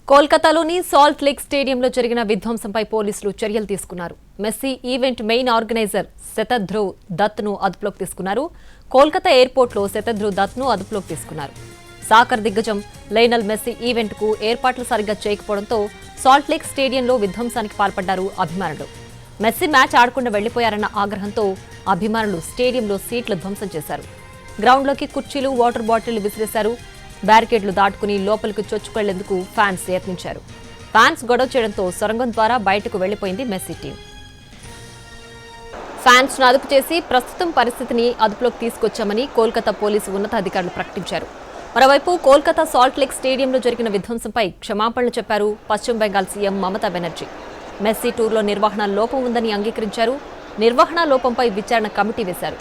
కోల్కతాలోని salt lake స్టేడియంలో జరిగిన విధ్వంసంపై పోలీసులు చర్యలు తీసుకున్నారు. మెస్సీ ఈవెంట్ మెయిన్ ఆర్గనైజర్ శతధ్రువ్ దత్ను అదుపులోకి తీసుకున్నారు. కోల్కతా ఎయిర్పోర్ట్లో శతధ్రువ్ దత్ను అదుపులోకి తీసుకున్నారు. సాకర్ దిగ్గజం లయనల్ మెస్సీ ఈవెంట్కు ఏర్పాట్లు సరిగ్గా చేయకపోవడంతో సాల్ట్ లేక్ స్టేడియంలో విధ్వంసానికి పాల్పడ్డారు అభిమానులు. మెస్సీ మ్యాచ్ ఆడకుండా వెళ్లిపోయారన్న ఆగ్రహంతో అభిమానులు స్టేడియంలో సీట్లు ధ్వంసం చేశారు. గ్రౌండ్లోకి కుర్చీలు, వాటర్ బాటిళ్లు విసిరేశారు. బ్యారికేడ్లు దాటుకుని లోపలికి చొచ్చుకెళ్లేందుకు ఫ్యాన్స్ యత్నించారు. ఫ్యాన్స్ గొడవ చేయడంతో సొరంగం ద్వారా బయటకు వెళ్లిపోయింది మెస్సీ టీం. ఫ్యాన్స్ ను అదుపు చేసి ప్రస్తుతం పరిస్థితిని అదుపులోకి తీసుకొచ్చామని కోల్కతా పోలీసు ఉన్నతాధికారులు ప్రకటించారు. మరోవైపు కోల్కతా సాల్ట్ లేక్ స్టేడియంలో జరిగిన విధ్వంసంపై క్షమాపణలు చెప్పారు పశ్చిమ బెంగాల్ సీఎం మమతా బెనర్జీ. మెస్సీ టూర్లో నిర్వహణ లోపం ఉందని అంగీకరించారు. నిర్వహణ లోపంపై విచారణ కమిటీ వేశారు.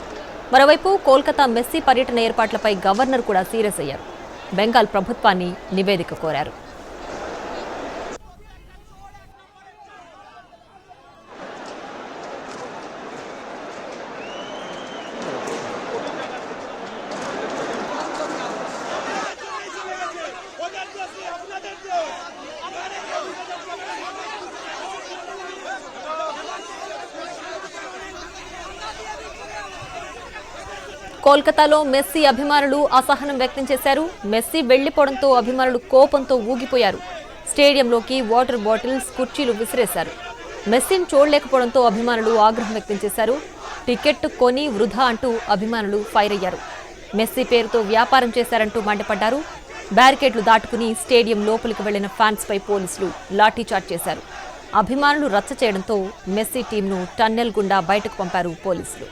మరోవైపు కోల్కతా మెస్సీ పర్యటన ఏర్పాట్లపై గవర్నర్ కూడా సీరియస్ అయ్యారు. బెంగాల్ ప్రభుత్వాన్ని నివేదిక కోరారు. కోల్కతాలో మెస్సీ అభిమానులు అసహనం వ్యక్తం చేశారు. మెస్సీ వెళ్లిపోవడంతో అభిమానులు కోపంతో ఊగిపోయారు. స్టేడియంలోకి వాటర్ బాటిల్స్, కుర్చీలు విసిరేశారు. మెస్సీని చూడలేకపోవడంతో అభిమానులు ఆగ్రహం వ్యక్తం చేశారు. టికెట్ కొని వృధా అంటూ అభిమానులు ఫైర్ అయ్యారు. మెస్సీ పేరుతో వ్యాపారం చేశారంటూ మండిపడ్డారు. బ్యారికేడ్లు దాటుకుని స్టేడియం లోపలికి వెళ్లిన ఫ్యాన్స్ పై పోలీసులు లాఠీచార్జ్ చేశారు. అభిమానులు రచ్చ చేయడంతో మెస్సీ టీంను టన్నెల్ గుండా బయటకు పంపారు పోలీసులు.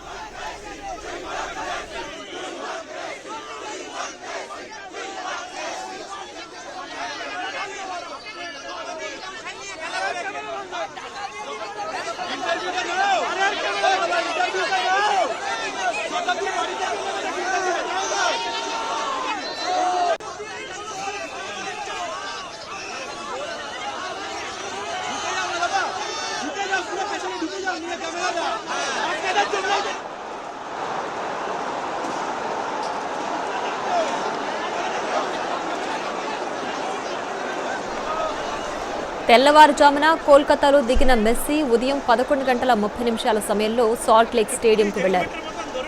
తెల్లవారుజామున కోల్కతాలో దిగిన మెస్సీ ఉదయం 11:30 సమయంలో సాల్ట్ లేక్ స్టేడియంకు వెళ్లారు.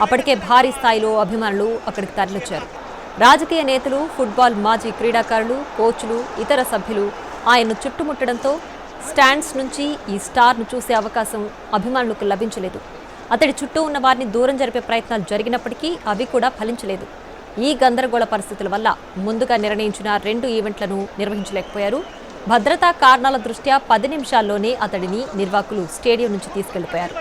అప్పటికే భారీ స్థాయిలో అభిమానులు అక్కడికి తరలించారు. రాజకీయ నేతలు, ఫుట్బాల్ మాజీ క్రీడాకారులు, కోచ్లు, ఇతర సభ్యులు ఆయన్ను చుట్టుముట్టడంతో స్టాండ్స్ నుంచి ఈ స్టార్ను చూసే అవకాశం అభిమానులకు లభించలేదు. అతడి చుట్టూ ఉన్న వారిని దూరం జరిపే ప్రయత్నాలు జరిగినప్పటికీ అవి కూడా ఫలించలేదు. ఈ గందరగోళ పరిస్థితుల వల్ల ముందుగా నిర్ణయించిన 2 ఈవెంట్లను నిర్వహించలేకపోయారు. భద్రతా కారణాల దృష్ట్యా 10 నిమిషాల్లోనే అతడిని నిర్వాహకులు స్టేడియం నుంచి తీసుకెళ్లిపోయారు.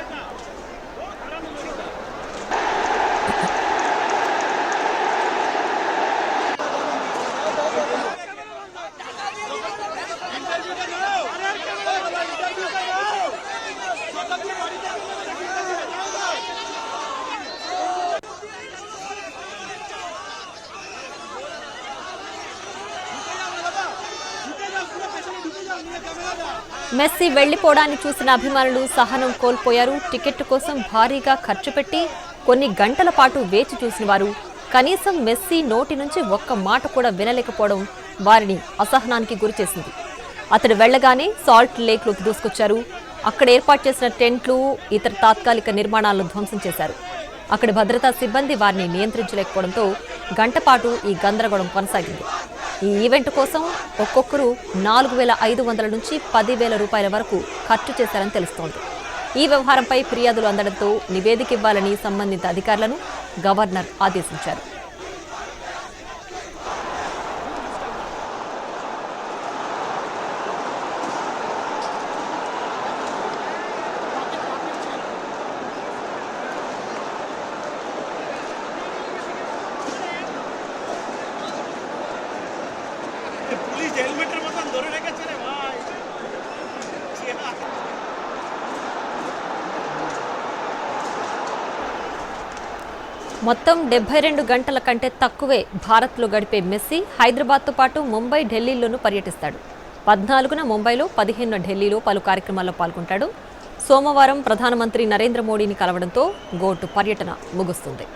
మెస్సీ వెళ్లిపోవడాన్ని చూసిన అభిమానులు సహనం కోల్పోయారు. టికెట్ కోసం భారీగా ఖర్చు పెట్టి కొన్ని గంటల పాటు వేచి చూసిన వారు కనీసం మెస్సీ నోటి నుంచి ఒక్క మాట కూడా వినలేకపోవడం వారిని అసహనానికి గురిచేసింది. అతడు వెళ్లగానే సాల్ట్ లేక్లోకి దూసుకొచ్చారు. అక్కడ ఏర్పాటు చేసిన టెంట్లు, ఇతర తాత్కాలిక నిర్మాణాలను ధ్వంసం చేశారు. అక్కడి భద్రతా సిబ్బంది వారిని నియంత్రించలేకపోవడంతో గంటపాటు ఈ గందరగోళం కొనసాగింది. ఈ ఈవెంట్ కోసం ఒక్కొక్కరు 4,500 నుంచి 10,000 రూపాయల వరకు ఖర్చు చేశారని తెలుస్తోంది. ఈ వ్యవహారంపై ఫిర్యాదులు అందడంతో నివేదిక ఇవ్వాలని సంబంధిత అధికారులను గవర్నర్ ఆదేశించారు. మొత్తం 72 గంటల కంటే తక్కువే భారత్లో గడిపే మెస్సీ హైదరాబాద్తో పాటు ముంబై, ఢిల్లీలోనూ పర్యటిస్తాడు. 14న ముంబైలో, 15న ఢిల్లీలో పలు కార్యక్రమాల్లో పాల్గొంటాడు. సోమవారం ప్రధానమంత్రి నరేంద్ర మోడీని కలవడంతో గోటు పర్యటన ముగుస్తుంది.